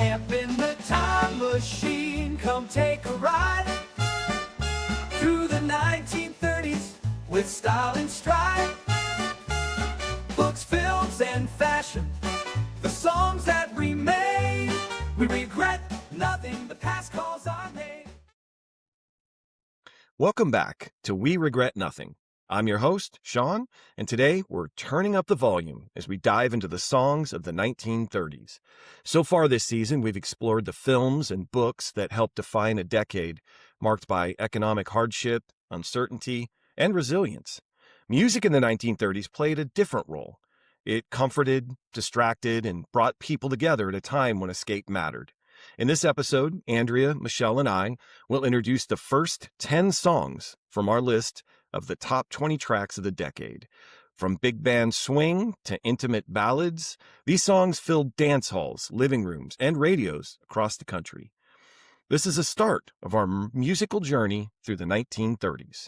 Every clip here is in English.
Amp in the time machine, come take a ride through the 1930s with style and stride. Books, films, and fashion, the songs that remain. We regret nothing, the past calls are made. Welcome back to We Regret Nothing. I'm your host, Sean, and today we're turning up the volume as we dive into the songs of the 1930s. So far this season, we've explored the films and books that helped define a decade marked by economic hardship, uncertainty, and resilience. Music in the 1930s played a different role. It comforted, distracted, and brought people together at a time when escape mattered. In this episode, Andrea, Michelle, and I will introduce the first 10 songs from our list of the top 20 tracks of the decade. From big band swing to intimate ballads, these songs filled dance halls, living rooms, and radios across the country. This is a start of our musical journey through the 1930s.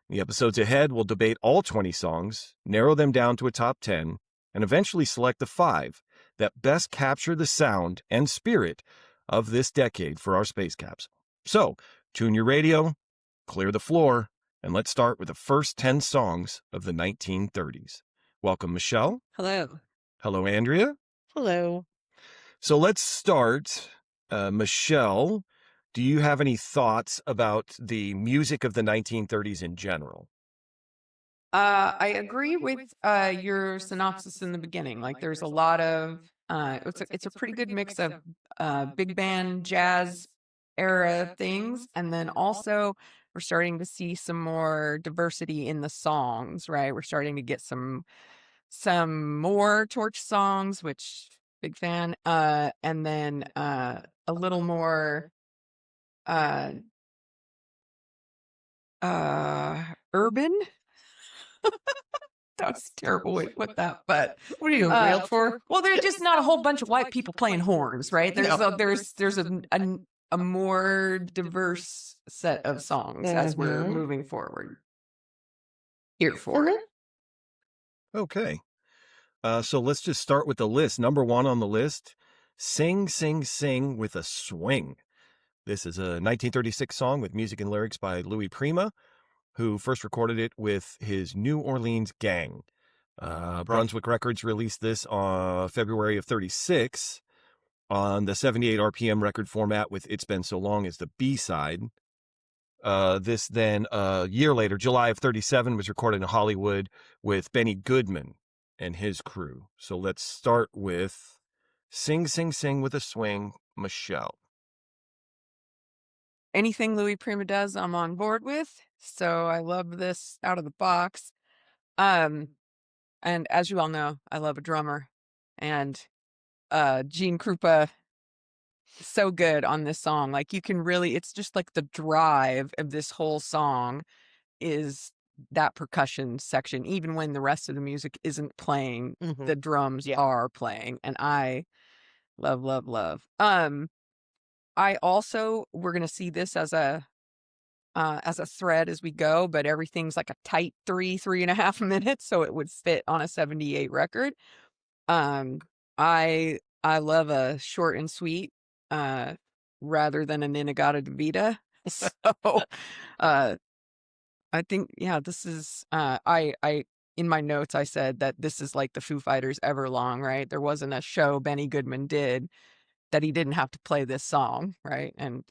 The episodes ahead will debate all 20 songs, narrow them down to a top 10, and eventually select the 5 that best capture the sound and spirit of this decade for our space capsule. So, tune your radio, clear the floor, and let's start with the first 10 songs of the 1930s. Welcome, Michelle. Hello. Hello, Andrea. Hello. So let's start. Michelle, do you have any thoughts about the music of the 1930s in general? I agree with your synopsis in the beginning. Like, there's a lot of it's a pretty good mix of big band jazz era things, and then also we're starting to see some more diversity in the songs, right? We're starting to get some more Torch songs, which big fan, and then a little more urban. That's a terrible way to put that, but What are you railed for? well, there's just not a whole bunch of white people playing horns, right? There's a more diverse set of songs as we're moving forward. Here for it. Okay. So let's just start with the list. Number 1 on the list, Sing, Sing, Sing with a Swing. This is a 1936 song with music and lyrics by Louis Prima, who first recorded it with his New Orleans gang. Brunswick Records released this on February of 36 on the 78 RPM record format with It's Been So Long as the B-side. This then, a year later, July of 37, was recorded in Hollywood with Benny Goodman and his crew. So let's start with Sing, Sing, Sing with a Swing, Michelle. Anything Louis Prima does, I'm on board with. So I love this out of the box. And as you all know, I love a drummer, and Gene Krupa is so good on this song. Like, you can really, it's just like the drive of this whole song is that percussion section. Even when the rest of the music isn't playing, the drums are playing, and I love, love, love. I also, we're going to see this as a thread as we go, but everything's like a tight 3.5 minutes, so it would fit on a 78 record. I love a short and sweet rather than an Inagata-Davida. So I think, yeah, this is I in my notes I said that this is like the Foo Fighters Everlong, right? There wasn't a show Benny Goodman did that he didn't have to play this song, right? And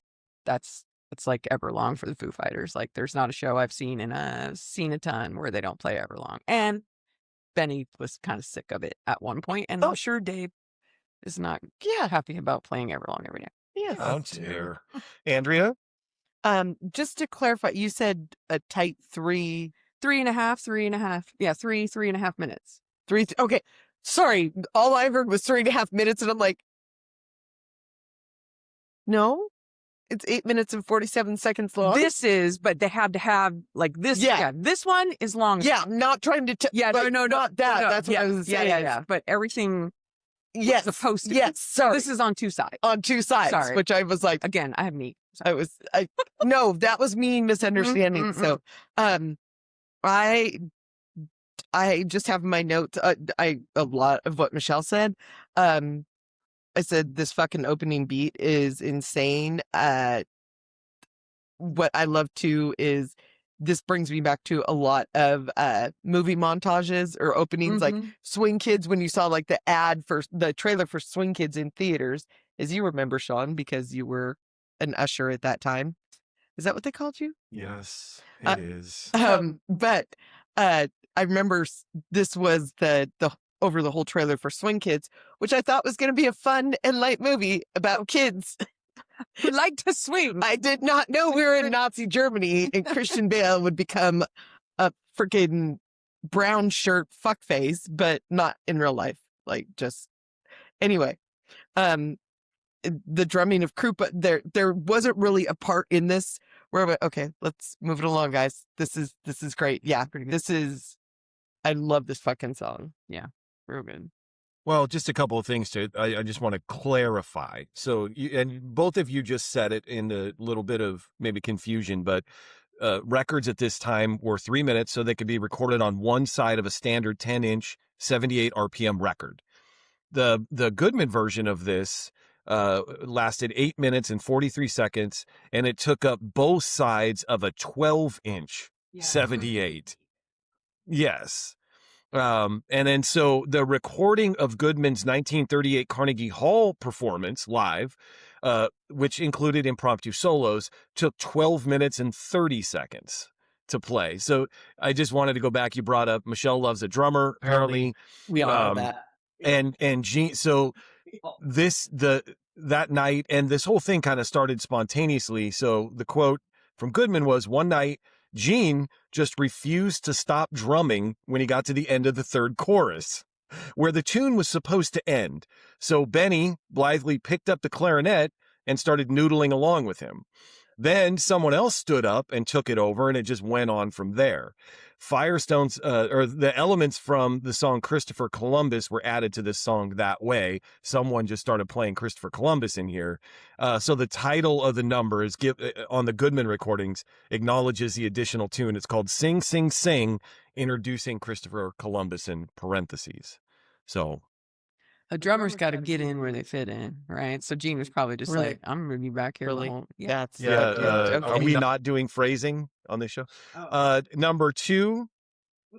it's like Everlong for the Foo Fighters. Like, there's not a show I've seen seen a ton where they don't play Everlong. And Benny was kind of sick of it at one point, and I'm sure Dave is not happy about playing Everlong every day. Yeah. Oh dear. Andrea? Just to clarify, you said a tight 3.5. 3.5. Yeah, 3.5 minutes. Okay. Sorry. All I heard was 3.5 minutes, and I'm like, no, it's 8 minutes and 47 seconds long. This is, but they had to have like this. Yeah, this one is long. Yeah, I'm not trying to. Not that. No, That's what I was saying. Yeah. But everything. Yes, supposed to. Yes, sorry. This is on two sides. On two sides, sorry. Which I was like, again, I have neat. No, that was me misunderstanding. So, I just have my notes. A lot of what Michelle said. I said this fucking opening beat is insane. What I love too is this brings me back to a lot of movie montages or openings, like Swing Kids, when you saw like the ad for the trailer for Swing Kids in theaters, as you remember, Sean, because you were an usher at that time. Is that what they called you? Yes, Uh, it is. But I remember this was the over the whole trailer for Swing Kids, which I thought was going to be a fun and light movie about kids who like to swing. I did not know we were in Nazi Germany and Christian Bale would become a freaking brown shirt fuckface, but not in real life. Like, just anyway. The drumming of Krupa, there wasn't really a part in this where I went, okay, let's move it along, guys. This is great. Yeah, I love this fucking song. Yeah, real good. Well, just a couple of things I just want to clarify. So, and both of you just said it in a little bit of maybe confusion, but records at this time were 3 minutes, so they could be recorded on one side of a standard 10-inch, 78 RPM record. The Goodman version of this lasted 8 minutes and 43 seconds, and it took up both sides of a 12-inch 78. Yes. And then so the recording of Goodman's 1938 Carnegie Hall performance live, which included impromptu solos, took 12 minutes and 30 seconds to play. So I just wanted to go back. You brought up Michelle loves a drummer, apparently. We all know that. And Gene, so that night, and this whole thing kind of started spontaneously. So the quote from Goodman was, "One night, Gene just refused to stop drumming when he got to the end of the third chorus, where the tune was supposed to end. So Benny blithely picked up the clarinet and started noodling along with him. Then someone else stood up and took it over, and it just went on from there. Firestone's, or the elements from the song Christopher Columbus were added to this song that way. Someone just started playing Christopher Columbus in here. So the title of the number is on the Goodman recordings acknowledges the additional tune. It's called Sing, Sing, Sing, introducing Christopher Columbus in parentheses. So a drummer's got to get in where they fit in, right? So Gene was probably just Really? like, I'm going to be back here. Really? The whole, That's Are we not doing phrasing on this show? Number 2,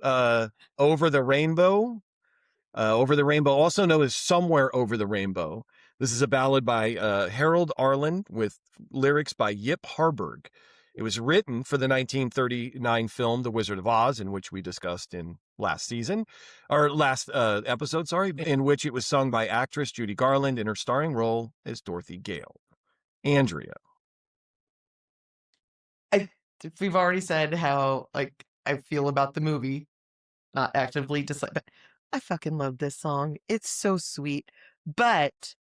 Over the Rainbow. Over the Rainbow, also known as Somewhere Over the Rainbow. This is a ballad by Harold Arlen with lyrics by Yip Harburg. It was written for the 1939 film The Wizard of Oz, in which we discussed in last episode, in which it was sung by actress Judy Garland in her starring role as Dorothy Gale. Andrea. We've already said how I feel about the movie, not actively dislike, but I fucking love this song. It's so sweet, but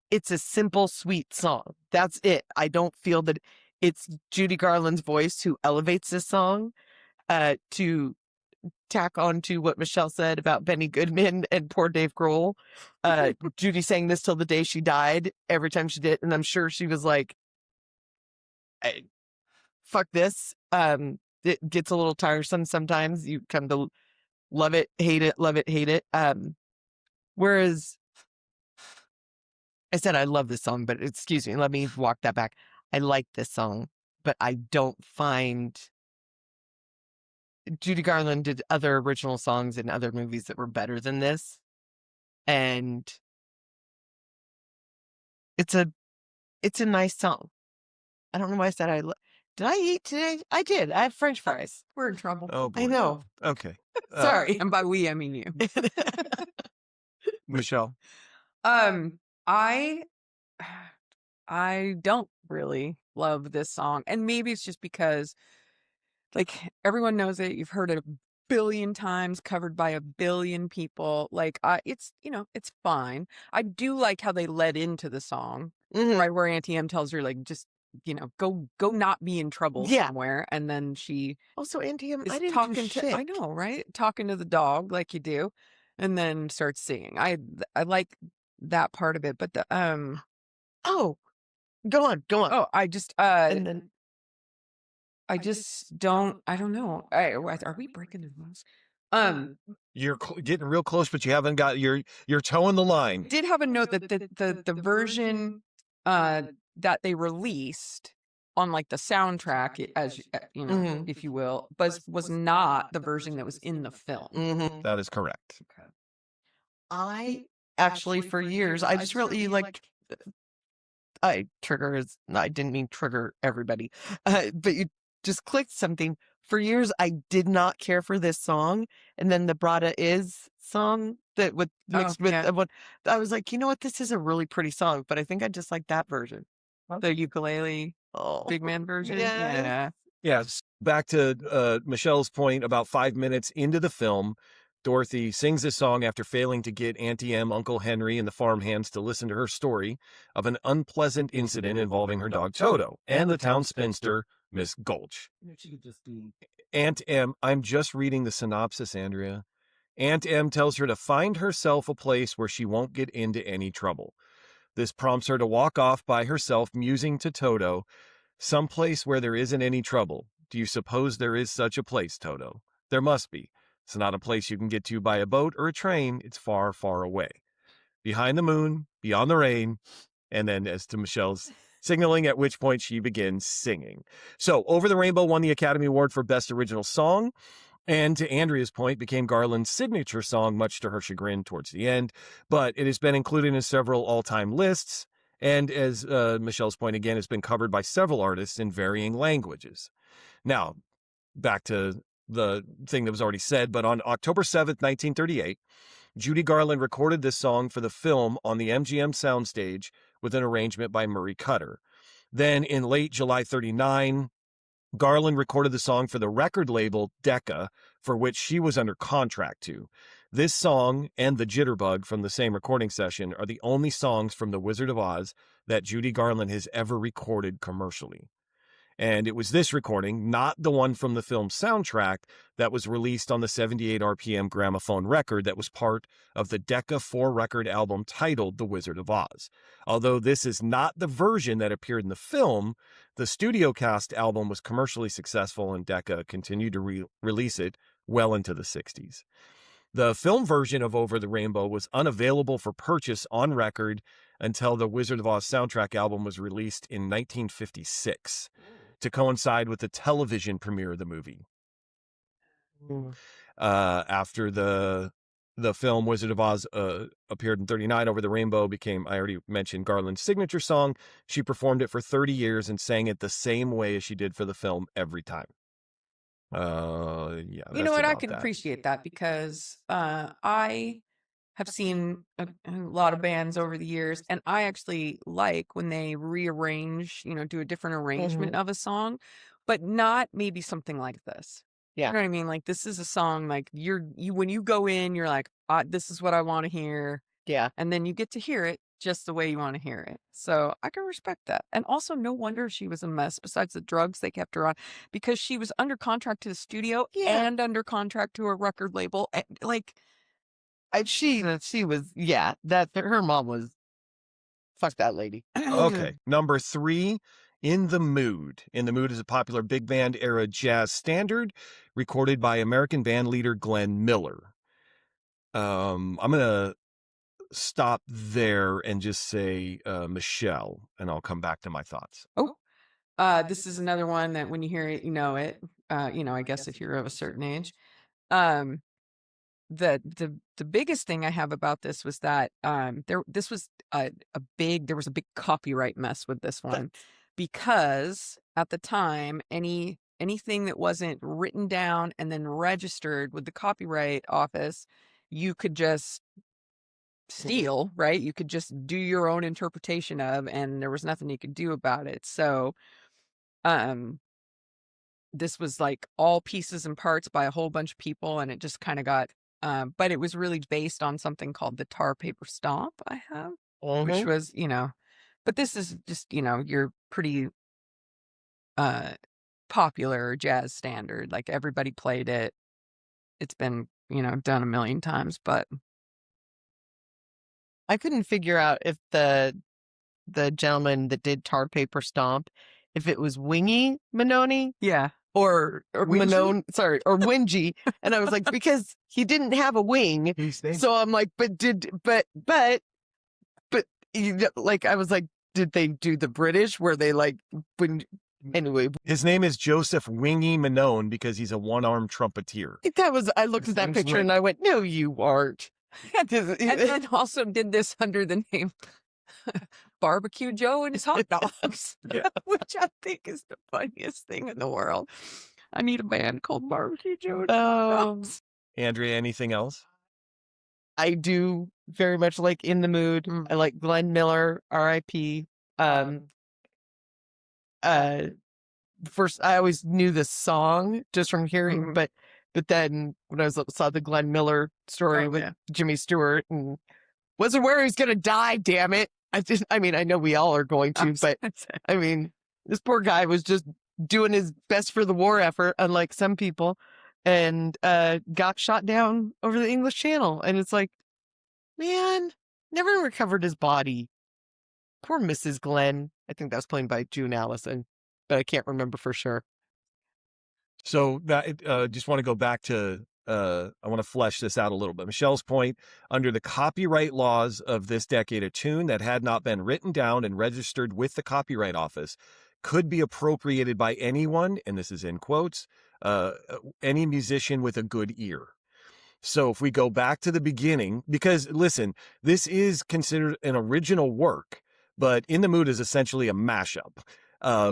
it's a simple, sweet song. That's it. I don't feel that it's Judy Garland's voice who elevates this song. To tack on to what Michelle said about Benny Goodman and poor Dave Grohl, Judy sang this till the day she died every time she did, and I'm sure she was like, hey, fuck this. It gets a little tiresome sometimes. You come to love it, hate it, love it, hate it. Whereas I said I love this song, but excuse me, let me walk that back. I like this song, but I don't find Judy Garland did other original songs in other movies that were better than this. And it's a nice song. I don't know why I said did I eat today? I did. I have French fries. We're in trouble. Oh, boy. I know. Okay. Sorry. And by we, I mean you. Michelle. I don't really love this song. And maybe it's just because like everyone knows it. You've heard it a billion times, covered by a billion people. Like it's, it's fine. I do like how they led into the song, right? Where Auntie M tells her like, just, go not be in trouble somewhere. And then she also Auntie M, is I didn't talking do to, shit. I know, right? Talking to the dog like you do, and then starts singing. I like that part of it, but the oh, go on. oh, I just And then I just don't. I don't know. Are we breaking the rules? You're getting real close, but you haven't got you're towing the line. Did have a note that the version that they released on like the soundtrack, as you know, Mhm. if you will, was not the version that was in the film. Mhm. That is correct. Okay. I actually, for years, I just really like. I didn't mean trigger everybody, but you just clicked something. For years, I did not care for this song, and then the Brada Is song that with mixed with yeah. what I was like, you know what, this is a really pretty song, but I think I just like that version. The ukulele Oh, big man version. yes. Yeah. Yes. Back to Michelle's point, about 5 minutes into the film, Dorothy sings this song after failing to get Auntie Em, Uncle Henry, and the farmhands to listen to her story of an unpleasant incident involving her dog Toto and the town spinster, Miss Gulch. Aunt Em, I'm just reading the synopsis, Andrea. Aunt Em tells her to find herself a place where she won't get into any trouble. This prompts her to walk off by herself, musing to Toto, someplace where there isn't any trouble. Do you suppose there is such a place, Toto? There must be. It's not a place you can get to by a boat or a train. It's far, far away. Behind the moon, beyond the rain, and then as to Michelle's signaling, at which point she begins singing. So, Over the Rainbow won the Academy Award for Best Original Song, and to Andrea's point, became Garland's signature song, much to her chagrin towards the end, but it has been included in several all-time lists, and as Michelle's point again, has been covered by several artists in varying languages. Now, back to the thing that was already said, but on October 7th, 1938, Judy Garland recorded this song for the film on the MGM soundstage with an arrangement by Murray Cutter. Then in late July 39, Garland recorded the song for the record label Decca, for which she was under contract to. This song and The Jitterbug from the same recording session are the only songs from The Wizard of Oz that Judy Garland has ever recorded commercially. And it was this recording, not the one from the film's soundtrack, that was released on the 78 RPM gramophone record that was part of the Decca 4-record album titled The Wizard of Oz. Although this is not the version that appeared in the film, the studio cast album was commercially successful and Decca continued to release it well into the 60s. The film version of Over the Rainbow was unavailable for purchase on record until the Wizard of Oz soundtrack album was released in 1956 to coincide with the television premiere of the movie. After the film Wizard of Oz appeared in 1939, Over the Rainbow became, I already mentioned, Garland's signature song. She performed it for 30 years and sang it the same way as she did for the film every time. Yeah. You know what? I can appreciate that because I have seen a lot of bands over the years, and I actually like when they rearrange, do a different arrangement of a song, but not maybe something like this. You Yeah. know what I mean? Like this is a song like when you go in, you're like, this is what I want to hear, Yeah. and then you get to hear it just the way you want to hear it. So I can respect that. And also, no wonder she was a mess. Besides the drugs they kept her on, because she was under contract to the studio Yeah. and under contract to a record label. Like. She was, yeah, that her mom was, fuck that lady. Okay. Number 3, In the Mood. In the Mood is a popular big band era jazz standard recorded by American band leader Glenn Miller. I'm going to stop there and just say Michelle, and I'll come back to my thoughts. This is another one that when you hear it, you know it. I guess if you're of a certain age. The biggest thing I have about this was that there was a big copyright mess with this one, because at the time anything that wasn't written down and then registered with the Copyright Office, you could just steal, right? You could just do your own interpretation of, and there was nothing you could do about it. So this was like all pieces and parts by a whole bunch of people, and it just kind of got but it was really based on something called the Tar Paper Stomp I have, which was, but this is just, your pretty popular jazz standard. Like everybody played it. It's been, done a million times, but I couldn't figure out if the gentleman that did Tar Paper Stomp, if it was Wingy Manoni yeah, or Wingy? Manon, or Wingy. And I was like, because he didn't have a wing. So I'm like, like, I was like, did they do the British where they like, when, anyway, His name is Joseph Wingy Manon because he's a one-armed trumpeter. I looked at that picture and I went, no, you aren't. And then also did this under the name Barbecue Joe and his hot dogs, which I think is the funniest thing in the world. I need a band called Barbecue Joe and hot dogs. Andrea, anything else? I do very much like In the Mood. I like Glenn Miller, R.I.P. First, I always knew the song just from hearing, but then when I saw the Glenn Miller story with Jimmy Stewart, and wasn't where he's gonna die, damn it. I mean, I know we all are going to, but I mean, this poor guy was just doing his best for the war effort, unlike some people, and got shot down over the English Channel. And it's like, man, never recovered his body. Poor Mrs. Glenn. I think that was played by June Allison, but I can't remember for sure. So that just want to go back to, I want to flesh this out a little bit. Michelle's point, under the copyright laws of this decade, a tune that had not been written down and registered with the Copyright Office could be appropriated by anyone, and this is in quotes, any musician with a good ear. So if we go back to the beginning, because listen, this is considered an original work, but In the Mood is essentially a mashup.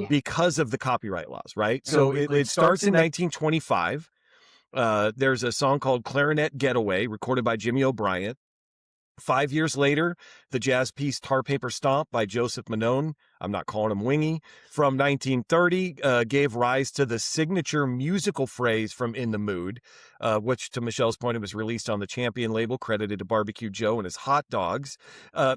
Because of the copyright laws, right? So it starts in 1925. There's a song called Clarinet Getaway, recorded by Jimmy O'Brien. 5 years later, the jazz piece Tar Paper Stomp by Joseph Manon, I'm not calling him Wingy, from 1930 gave rise to the signature musical phrase from In the Mood, which, to Michelle's point, it was released on the Champion label, credited to Barbecue Joe and his hot dogs.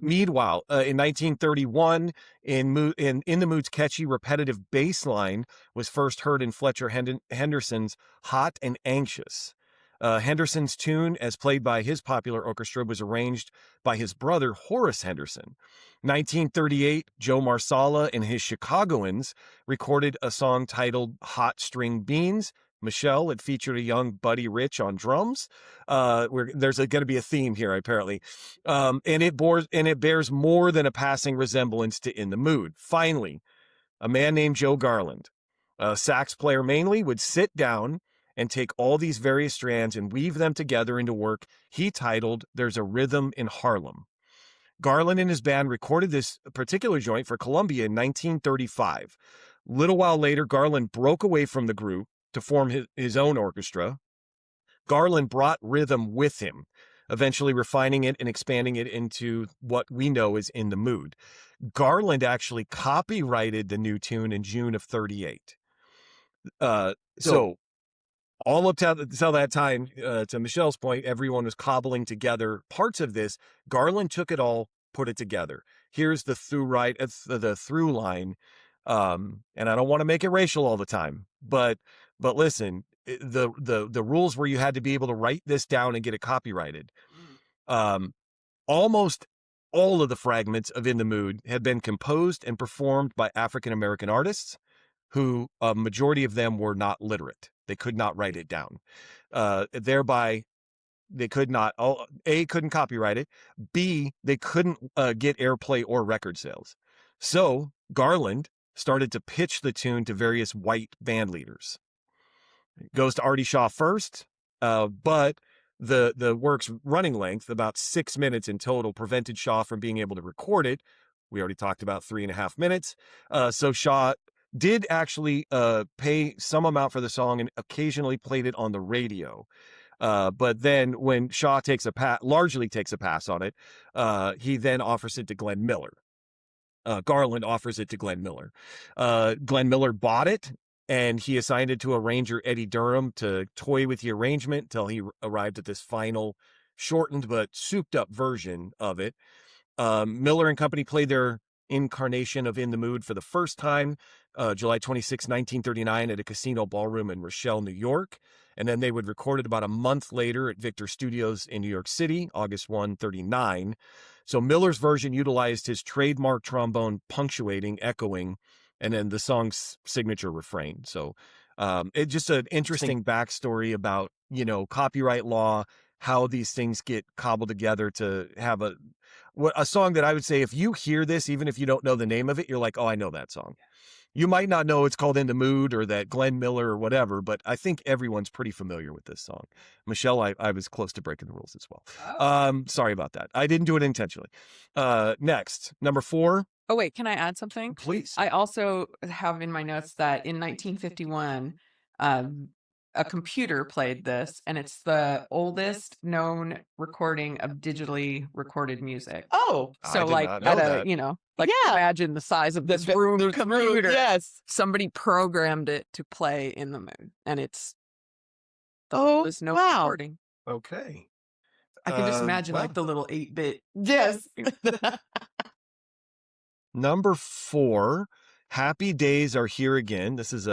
Meanwhile, in 1931, In the Mood's catchy, repetitive bass line was first heard in Fletcher Henderson's Hot and Anxious. Henderson's tune, as played by his popular orchestra, was arranged by his brother Horace Henderson. 1938, Joe Marsala and his Chicagoans recorded a song titled Hot String Beans. Michelle, it featured a young Buddy Rich on drums. There's going to be a theme here, apparently. And it bears more than a passing resemblance to In the Mood. Finally, a man named Joe Garland, a sax player mainly, would sit down and take all these various strands and weave them together into work he titled There's a Rhythm in Harlem. Garland and his band recorded this particular joint for Columbia in 1935. Little while later, Garland broke away from the group to form his own orchestra. Garland brought rhythm with him, eventually refining it and expanding it into what we know as In the Mood. Garland actually copyrighted the new tune in June of 1938. So all up till that time, to Michelle's point, everyone was cobbling together parts of this. Garland took it all, put it together. Here's the through line. And I don't want to make it racial all the time, but listen, the rules where you had to be able to write this down and get it copyrighted. Almost all of the fragments of In the Mood had been composed and performed by African-American artists who a majority of them were not literate. They could not write it down. Thereby, they could not, A, couldn't copyright it. B, they couldn't get airplay or record sales. So Garland started to pitch the tune to various white band leaders. It goes to Artie Shaw first, but the work's running length, about 6 minutes in total, prevented Shaw from being able to record it. We already talked about 3.5 minutes. So Shaw did actually pay some amount for the song and occasionally played it on the radio. But then when Shaw largely takes a pass on it, he then offers it to Glenn Miller. Garland offers it to Glenn Miller. Glenn Miller bought it, and he assigned it to arranger Eddie Durham to toy with the arrangement till he arrived at this final shortened but souped up version of it. Miller and company played their incarnation of In the Mood for the first time, July 26, 1939, at a casino ballroom in Rochelle, New York. And then they would record it about a month later at Victor Studios in New York City, August 1, 1939. So Miller's version utilized his trademark trombone punctuating, echoing, and then the song's signature refrain. So It's just an interesting backstory about, copyright law, how these things get cobbled together to have a song that I would say, if you hear this, even if you don't know the name of it, you're like, oh, I know that song. You might not know it's called In the Mood or that Glenn Miller or whatever, but I think everyone's pretty familiar with this song. Michelle, I was close to breaking the rules as well. Sorry about that. I didn't do it intentionally. Next, number 4. Oh, wait, can I add something? Please. I also have in my notes that in 1951, a computer played this, and it's the oldest known recording of digitally recorded music. Oh, I So, did like, not know that. Yeah. imagine the size of this The room computer. Yes. Somebody programmed it to play In the Mood, and it's the Oh, oldest known wow. recording. Okay. I can just imagine wow. like the little 8-bit. Yes. Number 4, Happy Days Are Here Again. This is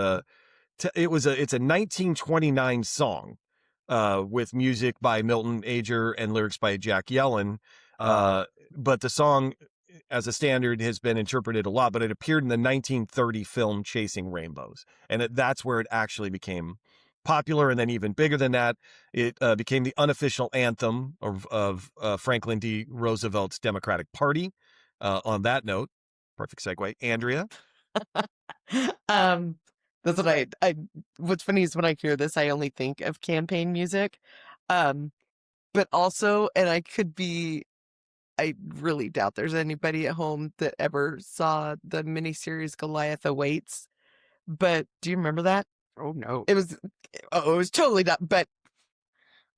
it's a 1929 song with music by Milton Ager and lyrics by Jack Yellen. But the song as a standard has been interpreted a lot, but it appeared in the 1930 film Chasing Rainbows. And that's where it actually became popular. And then even bigger than that, it became the unofficial anthem of Franklin D. Roosevelt's Democratic Party. On that note, perfect segue, Andrea. That's what I what's funny is when I hear this, I only think of campaign music. But also, and I really doubt there's anybody at home that ever saw the miniseries Goliath Awaits. But do you remember that? Oh, no. It was totally not, but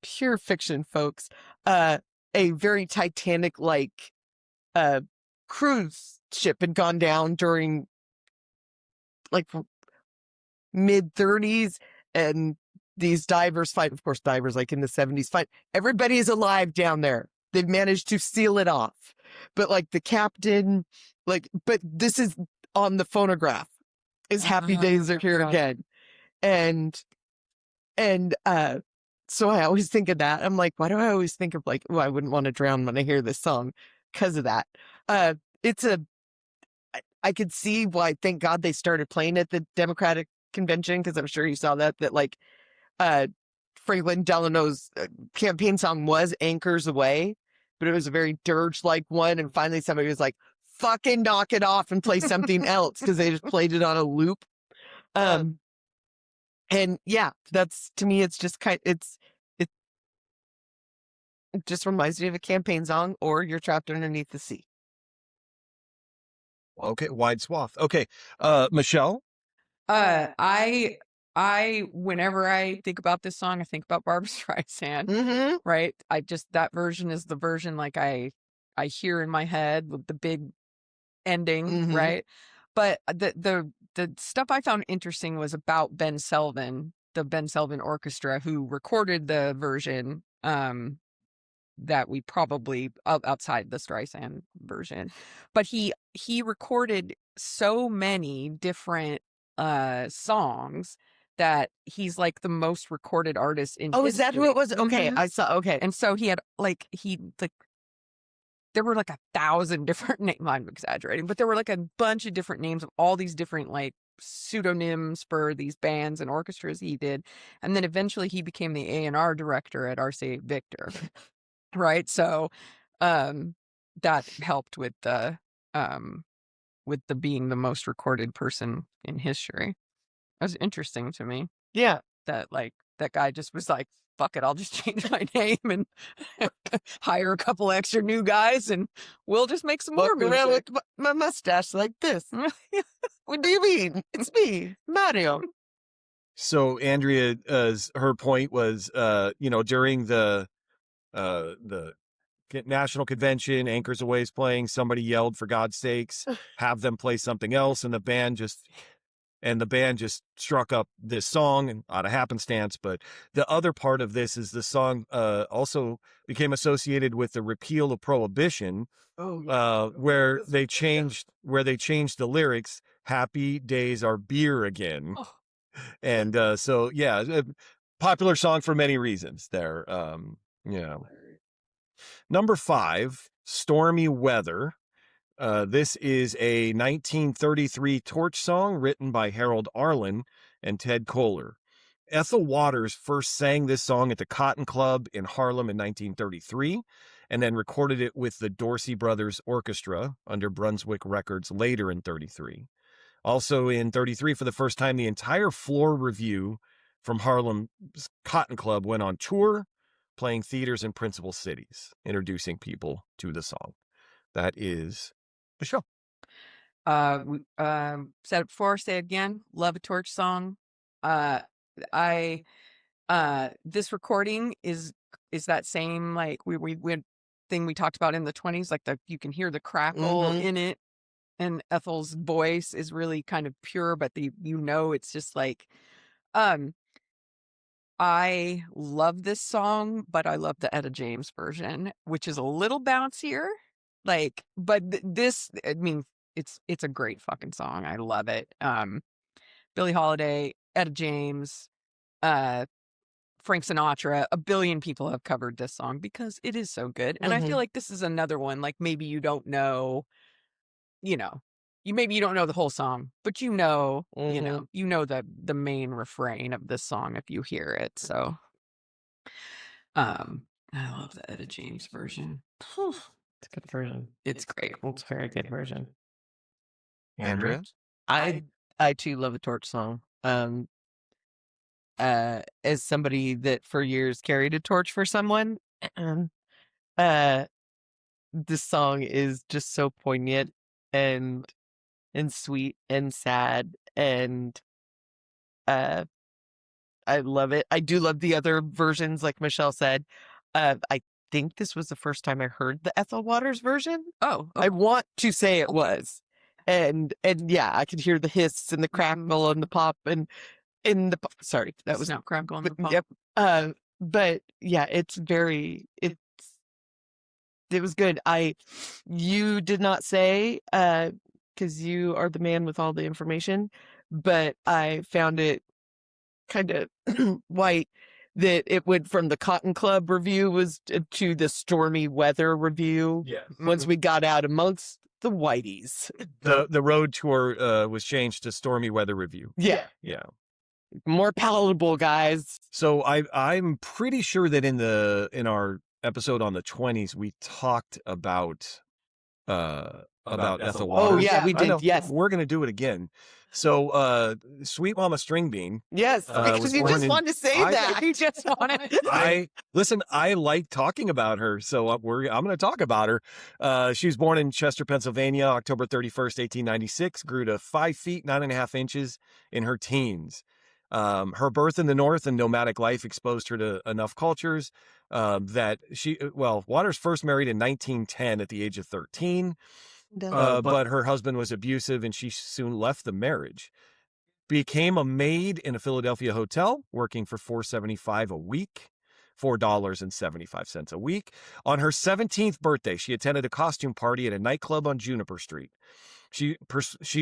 pure fiction, folks. A very Titanic like cruise ship had gone down during like mid-30s, and these divers fight. Of course, divers like in the 70s fight. Everybody is alive down there. They've managed to seal it off, but like the captain, but this is on the phonograph. Is Happy Days Are Here Again, and so I always think of that. I'm like, why do I always think of like, oh, I wouldn't want to drown when I hear this song because of that. I could see why. Thank God they started playing at the Democratic convention, because I'm sure you saw that like Franklin Delano's campaign song was Anchors Away, but it was a very dirge-like one, and finally somebody was like, fucking knock it off and play something else, because they just played it on a loop. And yeah, that's, to me, it's just it just reminds me of a campaign song, or You're Trapped Underneath the Sea. Okay, wide swath. Okay, Michelle? I whenever I think about this song, I think about Barbra Streisand, Mm-hmm. right? That version is the version like I hear in my head with the big ending, Mhm. right? But the stuff I found interesting was about Ben Selvin, the Ben Selvin Orchestra, who recorded the version that we probably outside the Streisand version, but he recorded so many different songs that he's like the most recorded artist in Oh, is that who history. it was? Okay, Mhm. I saw. Okay, And so he had there were like 1,000 different names. I'm exaggerating, but there were like a bunch of different names of all these different like pseudonyms for these bands and orchestras he did. And then eventually he became the A&R director at RCA Victor. Right. So that helped with the being the most recorded person in history. That was interesting to me. yeah. That like that guy just was like, fuck it, I'll just change my name and hire a couple extra new guys and we'll just make some more Walk around music. with my mustache like this. What do you mean? It's me, Mario. So Andrea, her point was, during the national convention, Anchors Away is playing, somebody yelled, for God's sakes, have them play something else. And the band just struck up this song, and out of happenstance. But the other part of this is the song also became associated with the repeal of Prohibition, where they changed the lyrics. Happy days are beer again. Oh. And so, yeah, a popular song for many reasons there. Number 5, Stormy Weather. This is a 1933 torch song written by Harold Arlen and Ted Koehler. Ethel Waters first sang this song at the Cotton Club in Harlem in 1933, and then recorded it with the Dorsey Brothers Orchestra under Brunswick Records later in 33. Also in 33, for the first time, the entire floor review from Harlem's Cotton Club went on tour, playing theaters in principal cities, introducing people to the song. That is the show. Said it before, say it again. Love a Torch song. This recording is that same like we thing we talked about in the 20s, like you can hear the crackle in it, and Ethel's voice is really kind of pure, but it's just like, I love this song, but I love the Etta James version, which is a little bouncier. Like, but this, I mean, it's a great fucking song. I love it. Billie Holiday, Etta James, Frank Sinatra, a billion people have covered this song because it is so good. And I feel like this is another one, like maybe you don't know, maybe you don't know the whole song, but you know the main refrain of this song if you hear it. So, I love the Etta James version. It's a good version. It's great. It's a very good version. Andrea? I too love a Torch song. As somebody that for years carried a torch for someone, this song is just so poignant and sweet and sad, and I love it. I do love the other versions, like Michelle said. I think this was the first time I heard the Ethel Waters version. Oh, I want to say it was. And yeah, I could hear the hiss and the crackle and the pop and in the sorry, that was not crackle and the pop. Yep. But yeah, it was good. You did not say, because you are the man with all the information, but I found it kind of white that it went from the Cotton Club review was to the Stormy Weather review. Yeah. Once we got out amongst the whiteys. The road tour was changed to Stormy Weather Review. Yeah. Yeah. More palatable, guys. So I'm pretty sure that in our episode on the 20s, we talked about Ethel Waters. Oh yeah, we did. Yes, we're gonna do it again. So, Sweet Mama String Bean. Yes, because you just wanted to say that. You just wanted. Listen. I like talking about her, so I'm going to talk about her. She was born in Chester, Pennsylvania, October 31st, 1896. Grew to 5 feet 9.5 inches in her teens. Her birth in the North and nomadic life exposed her to enough cultures that Waters first married in 1910 at the age of 13. But her husband was abusive and she soon left the marriage. Became a maid in a Philadelphia hotel, working for $4.75 a week, $4.75 a week. On her 17th birthday, she attended a costume party at a nightclub on Juniper Street. She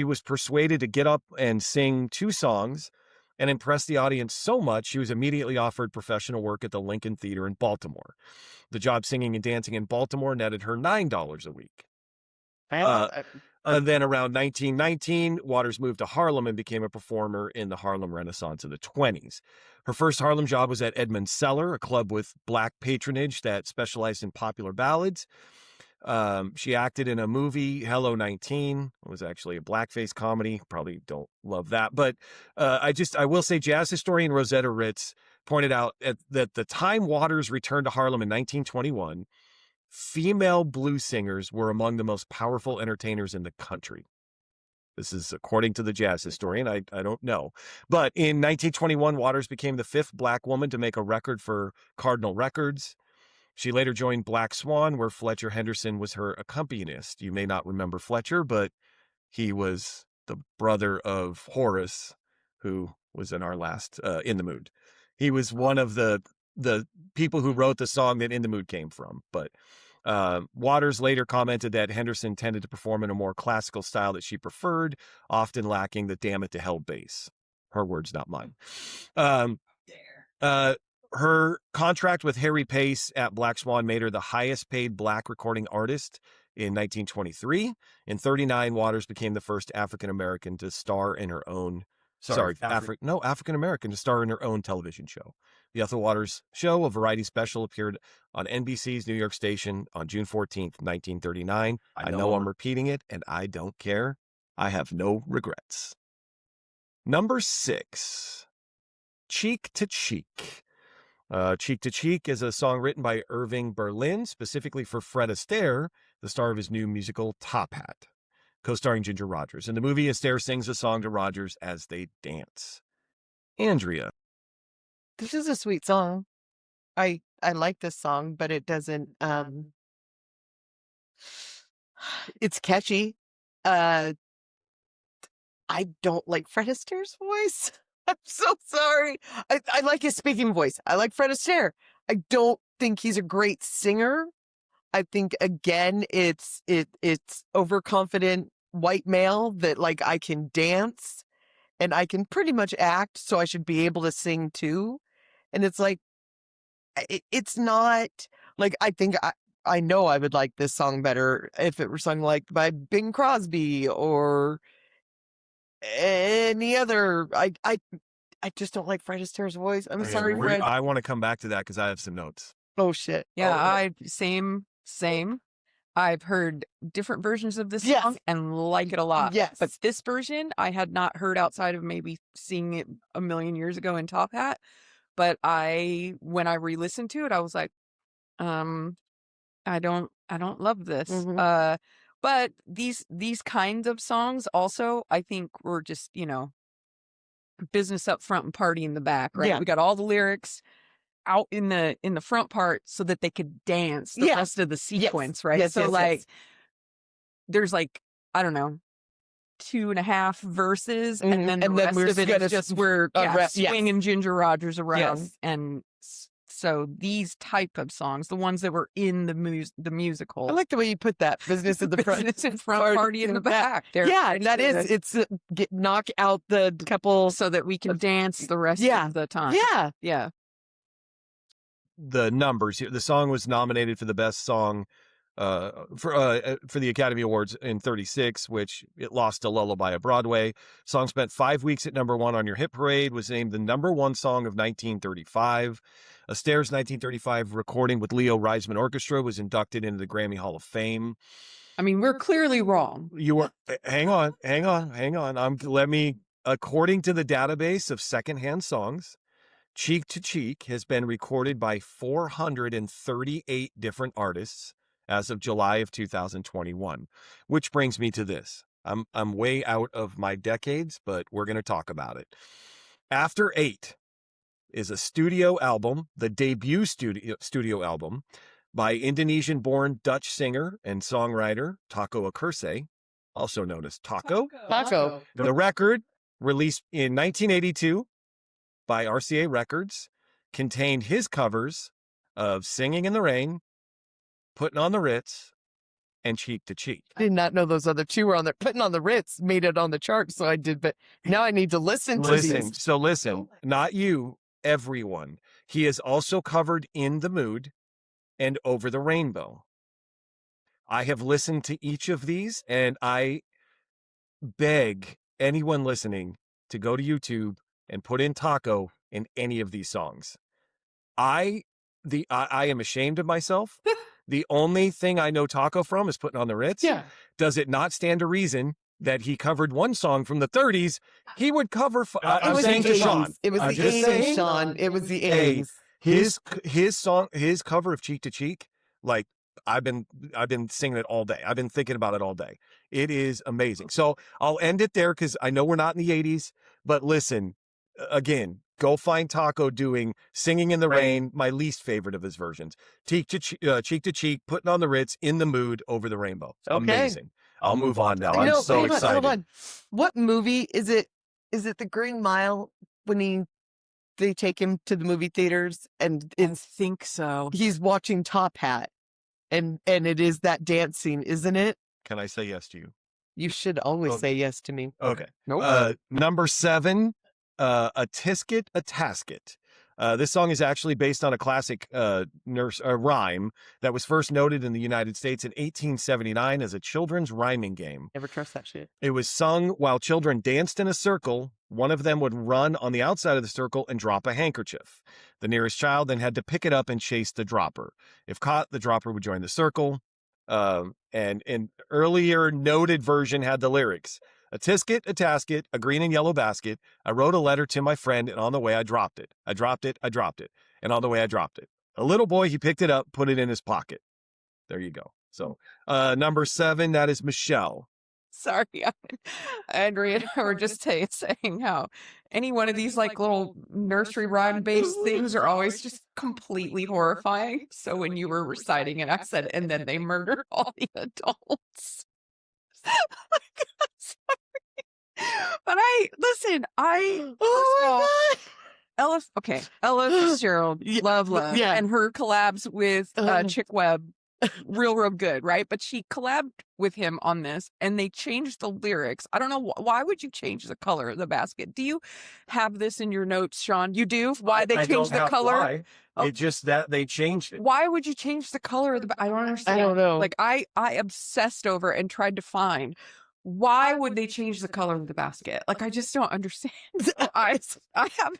was persuaded to get up and sing 2 songs and impressed the audience so much, she was immediately offered professional work at the Lincoln Theater in Baltimore. The job singing and dancing in Baltimore netted her $9 a week. And then around 1919, Waters moved to Harlem and became a performer in the Harlem Renaissance of the 20s. Her first Harlem job was at Edmund's Cellar, a club with black patronage that specialized in popular ballads. She acted in a movie, Hello 19. It was actually a blackface comedy. Probably don't love that. But I will say jazz historian Rosetta Ritz pointed out that the time Waters returned to Harlem in 1921, female blues singers were among the most powerful entertainers in the country. This is according to the jazz historian. I don't know. But in 1921, Waters became the 5th black woman to make a record for Cardinal Records. She later joined Black Swan, where Fletcher Henderson was her accompanist. You may not remember Fletcher, but he was the brother of Horace, who was in our last In the Mood. He was one of the people who wrote the song that In the Mood came from. But Waters later commented that Henderson tended to perform in a more classical style that she preferred, often lacking the damn it to hell bass. Her words, not mine. Her contract with Harry Pace at Black Swan made her the highest paid black recording artist in 1923. In 1939, Waters became the first African American to star in her own African American to star in her own television show. The Ethel Waters Show, a variety special, appeared on NBC's New York station on June 14th, 1939. I know I'm repeating it, and I don't care. I have no regrets. Number 6, Cheek to Cheek. Cheek to Cheek is a song written by Irving Berlin, specifically for Fred Astaire, the star of his new musical Top Hat, co-starring Ginger Rogers. In the movie, Astaire sings a song to Rogers as they dance. Andrea. This is a sweet song. I like this song, but it doesn't it's catchy. I don't like Fred Astaire's voice. I'm so sorry. I like his speaking voice. I like Fred Astaire. I don't think he's a great singer. I think again it's overconfident white male that like I can dance and I can pretty much act, so I should be able to sing too. And it's like it's not like I think I know I would like this song better if it were sung like by Bing Crosby or any other. I just don't like Fred Astaire's voice. I'm sorry, Fred. I want to come back to that because I have some notes. Oh shit. Yeah, same. I've heard different versions of this song and like it a lot. Yes. But this version I had not heard outside of maybe seeing it a million years ago in Top Hat. But when I re-listened to it, I was like, I don't love this. Mhm. But these kinds of songs also, I think, were just, business up front and party in the back, right? Yeah. We got all the lyrics out in the front part so that they could dance the rest of the sequence, right? Yes, so yes. there's like, I don't know, 2.5 verses, and then the rest we're of it is just we're swinging Ginger Rogers around. Yes. And so these type of songs, the ones that were in the musical, I like the way you put that. Business in the front, business in front, party in the back. Yeah, that is. It's knock out the couple so that we can dance the rest of the time. Yeah. The numbers here. The song was nominated for the best song for the Academy Awards in 1936, which it lost to Lullaby of Broadway. Song spent 5 weeks at number 1 on your hit parade, was named the number 1 song of 1935. Astaire's 1935 recording with Leo Reisman Orchestra was inducted into the Grammy Hall of Fame. I mean, we're clearly wrong. You were hang on. According to the database of secondhand songs, Cheek to Cheek has been recorded by 438 different artists as of July of 2021, which brings me to this. I'm way out of my decades, but we're going to talk about it. After 8 is a studio album, the debut studio album by Indonesian-born Dutch singer and songwriter Taco Akurse, also known as Taco. Taco. The record, released in 1982 by RCA Records, contained his covers of Singing in the Rain, Putting on the Ritz, and Cheek to Cheek. I did not know those other two were on there. Putting on the Ritz made it on the chart, so I did. But now I need to listen to these. So listen, not you, everyone. He is also covered In the Mood and Over the Rainbow. I have listened to each of these, and I beg anyone listening to go to YouTube and put in Taco in any of these songs. I am ashamed of myself. The only thing I know Taco from is Putting on the Ritz. Yeah. Does it not stand to reason that he covered one song from the 30s? He would cover. I'm saying to Sean. It was the 80s, Sean. It was the 80s. His cover of Cheek to Cheek, like I've been singing it all day. I've been thinking about it all day. It is amazing. So I'll end it there because I know we're not in the 80s, but listen, again, go find Taco doing Singing in the Rain, my least favorite of his versions. Cheek to Cheek, Putting on the Ritz, In the Mood, Over the Rainbow. Okay. Amazing. I'll move on now. I'm so excited. Hold on. What movie is it? Is it The Green Mile when they take him to the movie theaters and I think so. He's watching Top Hat and it is that dance scene, isn't it? Can I say yes to you? You should always say yes to me. Okay. Nope. Number 7. A Tisket, a Tasket. This song is actually based on a classic rhyme that was first noted in the United States in 1879 as a children's rhyming game. Never trust that shit. It was sung while children danced in a circle. One of them would run on the outside of the circle and drop a handkerchief. The nearest child then had to pick it up and chase the dropper. If caught, the dropper would join the circle. And an earlier noted version had the lyrics: a tisket, a tasket, a green and yellow basket. I wrote a letter to my friend, and on the way I dropped it. I dropped it, I dropped it, and on the way I dropped it. A little boy, he picked it up, put it in his pocket. There you go. So, number 7, that is Michelle. Sorry, Andrea and I were just saying how any one of these like little nursery rhyme based things are always just completely horrifying. So when you were reciting it, I said, and then they murdered all the adults. But Ella Fitzgerald, love, Yeah. and her collabs with Chick Webb, real good, right? But she collabed with him on this, and they changed the lyrics. I don't know why would you change the color of the basket? Do you have this in your notes, Sean? You do? Why they changed the color? Why. It's just that they changed it. Why would you change the color of the? I don't understand. I don't know. Like I obsessed over it and tried to find. Why would they change the color of the basket? Like, I just don't understand. So I have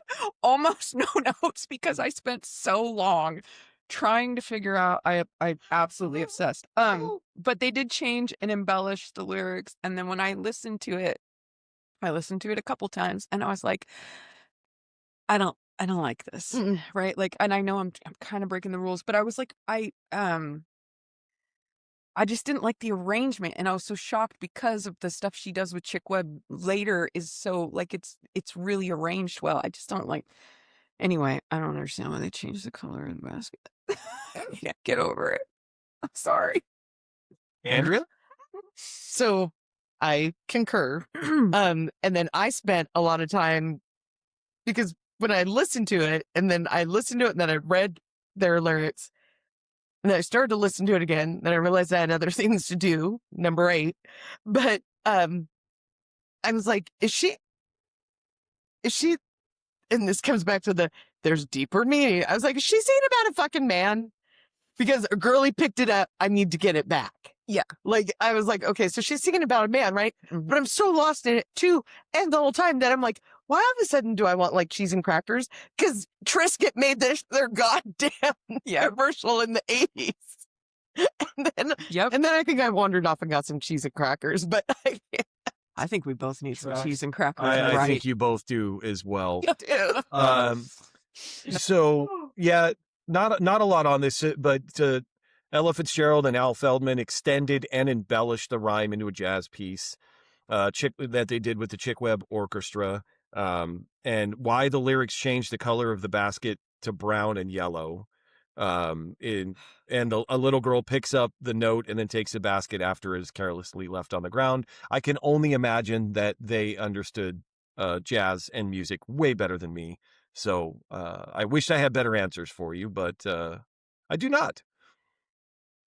almost no notes because I spent so long trying to figure out. I absolutely obsessed. But they did change and embellish the lyrics. And then when I listened to it a couple times, and I was like, I don't like this. Right. Like, and I know I'm kind of breaking the rules, but I was like, I just didn't like the arrangement, and I was so shocked because of the stuff she does with Chick Webb later is so like it's really arranged well. I just don't like. Anyway, I don't understand why they changed the color of the basket. I can't get over it. I'm sorry, Andrea? So I concur. And then I spent a lot of time because when I listened to it, and then I listened to it, and then I read their lyrics. And then I started to listen to it again. Then I realized I had other things to do, number 8. But I was like, is she, and this comes back to there's deeper meaning. I was like, is she singing about a fucking man? Because a girlie picked it up, I need to get it back. Yeah. Like, I was like, okay, so she's singing about a man, right? Mm-hmm. But I'm so lost in it too. And the whole time that I'm like, why all of a sudden do I want like cheese and crackers? Because Tisket made this their goddamn commercial in the 80s. And then I think I wandered off and got some cheese and crackers. But I think we both need some cheese and crackers. I think you both do as well. Yeah. So yeah, not a lot on this, but Ella Fitzgerald and Al Feldman extended and embellished the rhyme into a jazz piece that they did with the Chick Webb Orchestra. And why the lyrics changed the color of the basket to brown and yellow. A little girl picks up the note and then takes the basket after it is carelessly left on the ground. I can only imagine that they understood jazz and music way better than me. So I wish I had better answers for you, but I do not.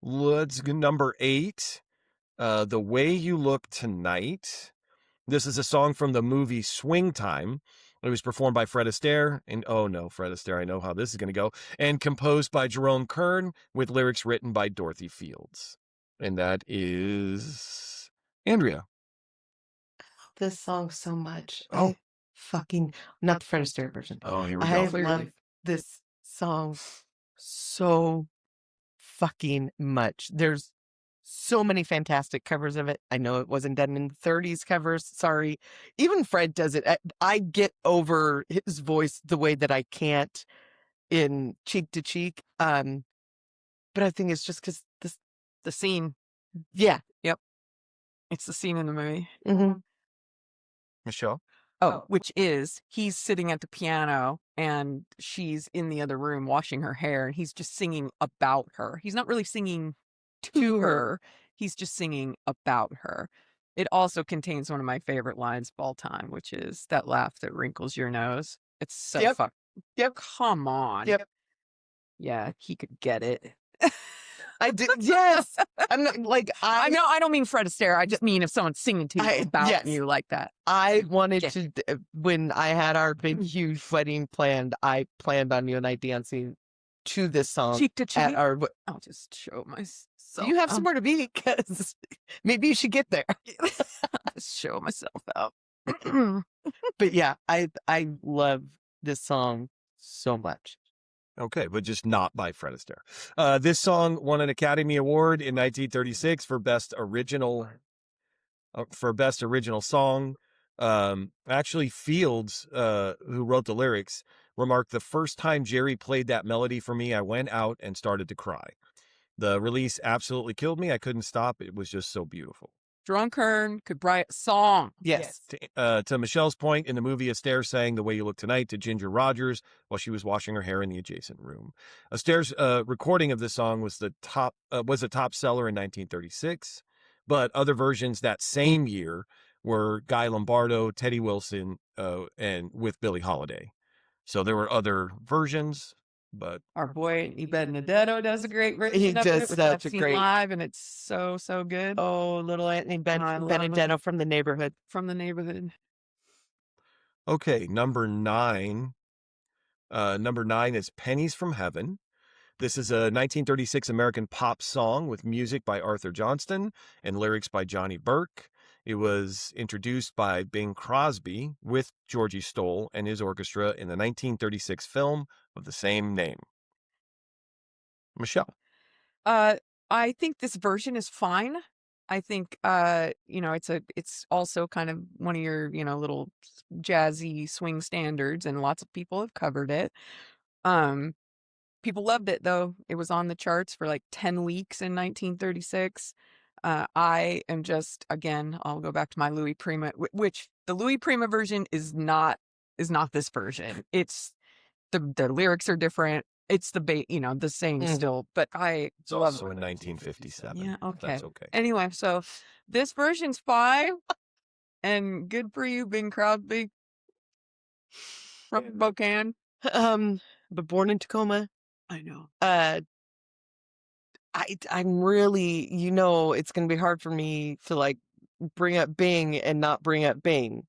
Let's go number 8. The Way You Look Tonight. This is a song from the movie Swing Time. It was performed by Fred Astaire, and oh no, Fred Astaire, I know how this is going to go, and composed by Jerome Kern with lyrics written by Dorothy Fields. And that is Andrea. This song so much. Oh. Not the Fred Astaire version. Oh, here we I go. love this song so fucking much. There's so many fantastic covers of it. I know it wasn't done in 30s covers. Sorry. Even Fred does it. I get over his voice the way that I can't in Cheek to Cheek. But I think it's just because The scene. Yeah. Yep. It's the scene in the movie. Mm-hmm. Michelle? Oh, which is he's sitting at the piano and she's in the other room washing her hair, and he's just singing about her. He's not really singing to her. He's just singing about her. It also contains one of my favorite lines of all time, which is that laugh that wrinkles your nose. It's so Yep. Yep. Come on. Yep. Yeah, he could get it. I did. Yes. I'm not, like, I know I don't mean Fred Astaire. I just mean if someone's singing to you about yes. you like that. I wanted to, when I had our big, huge wedding planned, I planned on you and I dancing to this song Cheek to cheek. at our. I'll just show myself. You have somewhere to be because maybe you should get there. Just show myself out. But yeah, I love this song so much. Okay, but just not by Fred Astaire. This song won an Academy Award in 1936 for Best Original Song. Actually, Fields, who wrote the lyrics, remarked, "The first time Jerry played that melody for me, I went out and started to cry. The release absolutely killed me. I couldn't stop. It was just so beautiful." Drunkern could write a song. Yes. To Michelle's point, in the movie, Astaire sang "The Way You Look Tonight" to Ginger Rogers while she was washing her hair in the adjacent room. Astaire's recording of this song was a top seller in 1936, but other versions that same year were Guy Lombardo, Teddy Wilson, and with Billie Holiday. So there were other versions, but Our boy Benedetto does a great version. He of does it, which such I've a seen great- live, and it's so good. Oh, little Anthony I love Benedetto from the neighborhood. From the neighborhood. okay, number 9. Number 9 is "Pennies from Heaven." This is a 1936 American pop song with music by Arthur Johnston and lyrics by Johnny Burke. It was introduced by Bing Crosby with Georgie Stoll and his orchestra in the 1936 film of the same name. Michelle. I think this version is fine. I think it's also kind of one of your, little jazzy swing standards, and lots of people have covered it. People loved it though. It was on the charts for like 10 weeks in 1936. I am just, again, I'll go back to my Louis Prima, which the Louis Prima version is not this version. It's the lyrics are different. It's the same still, but It's also in 1957. Yeah, okay. That's okay. Anyway, so this version's fine, and good for you, Bing Crosby from Spokane. But born in Tacoma. I know. I'm really, it's going to be hard for me to like bring up Bing and not bring up Bing.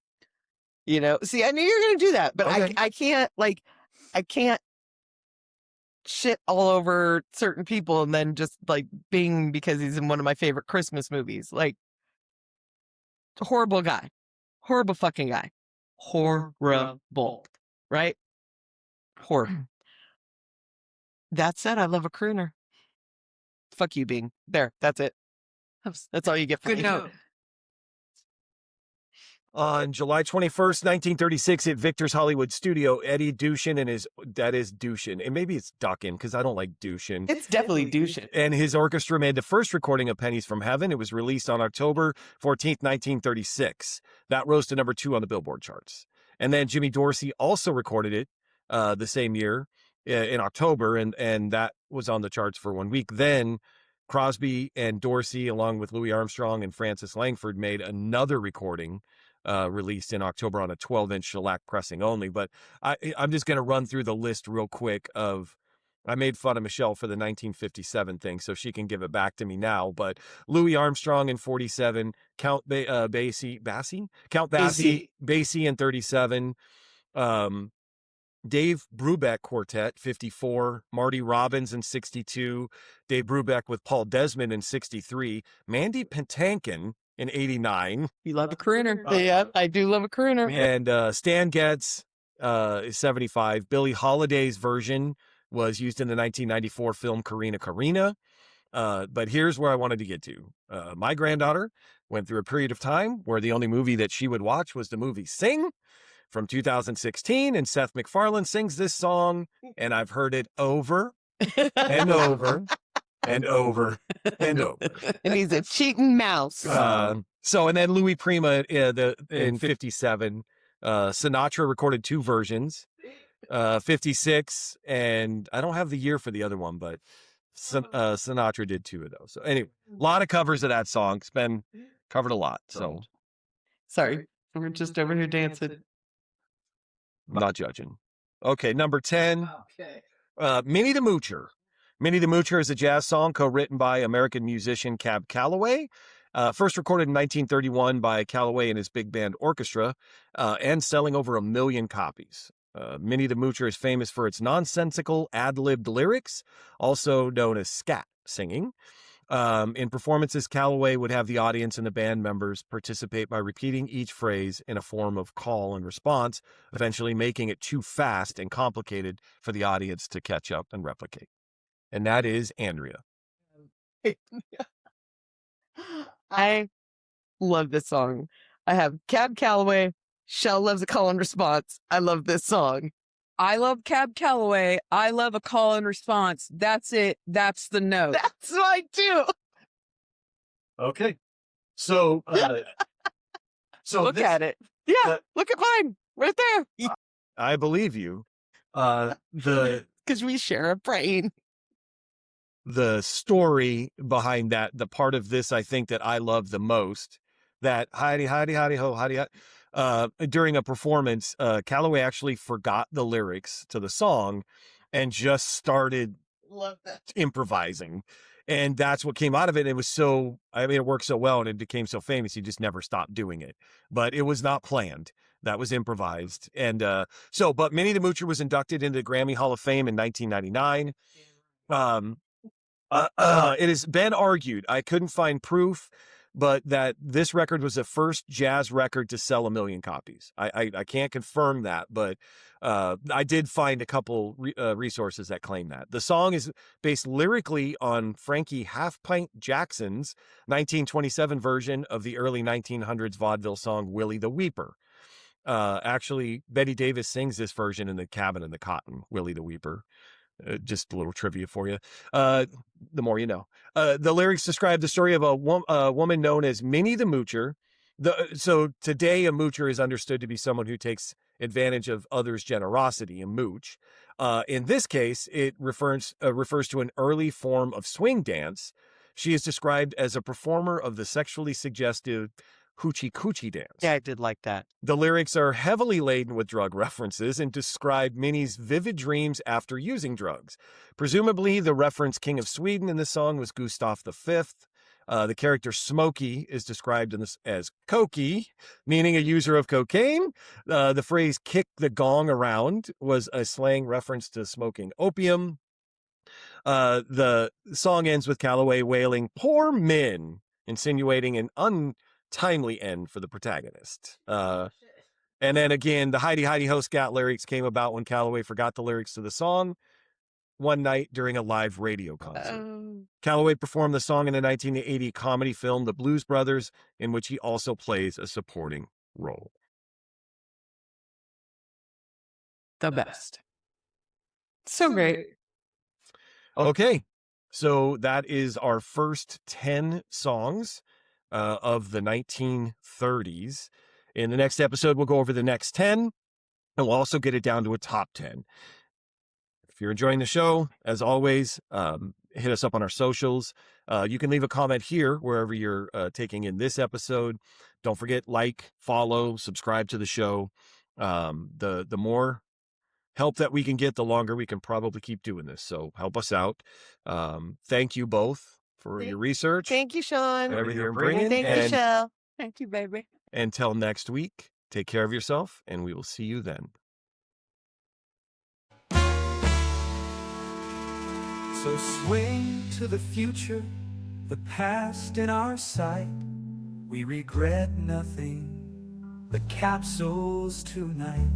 See, I knew you were going to do that, but Okay. I can't shit all over certain people and then just like Bing because he's in one of my favorite Christmas movies. Like, horrible guy, horrible fucking guy, horrible, right? Horrible. That said, I love a crooner. Fuck you, Bing. There, that's it. That's all you get from Good me. note. On July 21st, 1936, at Victor's Hollywood studio, Eddie Dushin and maybe it's Duckin because I don't like Dushin. It's definitely douching. And his orchestra made the first recording of Pennies from Heaven. It was released on October 14th, 1936. That rose to number 2 on the Billboard charts. And then Jimmy Dorsey also recorded it the same year in October, and that was on the charts for 1 week. Then Crosby and Dorsey, along with Louis Armstrong and Francis Langford, made another recording released in October on a 12-inch shellac pressing only. But I'm just going to run through the list real quick of, I made fun of Michelle for the 1957 thing, so she can give it back to me now. But Louis Armstrong in 47, Count Basie in 37, Dave Brubeck Quartet, 54, Marty Robbins in 62, Dave Brubeck with Paul Desmond in 63, Mandy Patinkin in 89. You love a crooner. Yeah, I do love a crooner. And Stan Getz is 75. Billie Holiday's version was used in the 1994 film Karina Karina. But here's where I wanted to get to. My granddaughter went through a period of time where the only movie that she would watch was the movie Sing from 2016, and Seth MacFarlane sings this song, and I've heard it over and over and over and over. And he's a cheating mouse. And then Louis Prima in 57, Sinatra recorded 2 versions, 56, and I don't have the year for the other one, but Sinatra did 2 of those. So anyway, a lot of covers of that song. It's been covered a lot. So Sorry, we're just over here dancing. I'm not judging. Okay, number 10, Okay. Minnie the Moocher. Minnie the Moocher is a jazz song co-written by American musician Calloway. First recorded in 1931 by Calloway and his big band orchestra, and selling over 1 million copies. Minnie the Moocher is famous for its nonsensical ad-libbed lyrics, also known as scat singing. In performances, Calloway would have the audience and the band members participate by repeating each phrase in a form of call and response, eventually making it too fast and complicated for the audience to catch up and replicate. And that is Andrea. I love this song. I have Cab Calloway. Shell loves a call and response. I love this song. I love Cab Calloway. I love a call and response. That's it. That's the note. That's mine too. Okay. So, Look at it. Yeah, look at mine right there. I believe you. Because we share a brain. The story behind that, the part of this I think that I love the most, that hidey ho, hidey, during a performance, Calloway actually forgot the lyrics to the song and just started improvising. And that's what came out of it. It was it worked so well and it became so famous. He just never stopped doing it. But it was not planned. That was improvised. And but Minnie the Moocher was inducted into the Grammy Hall of Fame in 1999. It has been argued, I couldn't find proof, but that this record was the first jazz record to sell 1 million copies. I can't confirm that, but I did find a couple resources that claim that. The song is based lyrically on Frankie Halfpint Jackson's 1927 version of the early 1900s vaudeville song Willie the Weeper. Actually, Betty Davis sings this version in The Cabin in the Cotton, Willie the Weeper. Just a little trivia for you. The more you know. The lyrics describe the story of a woman known as Minnie the Moocher. So today, a moocher is understood to be someone who takes advantage of others' generosity, a mooch. In this case, it refers to an early form of swing dance. She is described as a performer of the sexually suggestive hoochie coochie dance. Yeah, I did like that. The lyrics are heavily laden with drug references and describe Minnie's vivid dreams after using drugs. Presumably, the reference King of Sweden in the song was Gustav V. The character Smokey is described in this as Cokey, meaning a user of cocaine. The phrase kick the gong around was a slang reference to smoking opium. The song ends with Calloway wailing, "Poor Min," insinuating an untimely end for the protagonist. And then again, the Heidi Heidi Ho scat lyrics came about when Calloway forgot the lyrics to the song one night during a live radio concert. Calloway performed the song in the 1980 comedy film The Blues Brothers, in which he also plays a supporting role. The best. So great. Okay, so that is our first 10 songs of the 1930s. In the next episode, we'll go over the next 10, and we'll also get it down to a top 10. If you're enjoying the show, as always, hit us up on our socials. You can leave a comment here wherever you're taking in this episode. Don't forget, like, follow, subscribe to the show. The more help that we can get, the longer we can probably keep doing this. So help us out. Thank you both for your research. Thank you, Sean. Everything you're bringing. Thank you, Shell. Thank you, baby. Until next week, take care of yourself, and we will see you then. So swing to the future, the past in our sight. We regret nothing, the capsules tonight.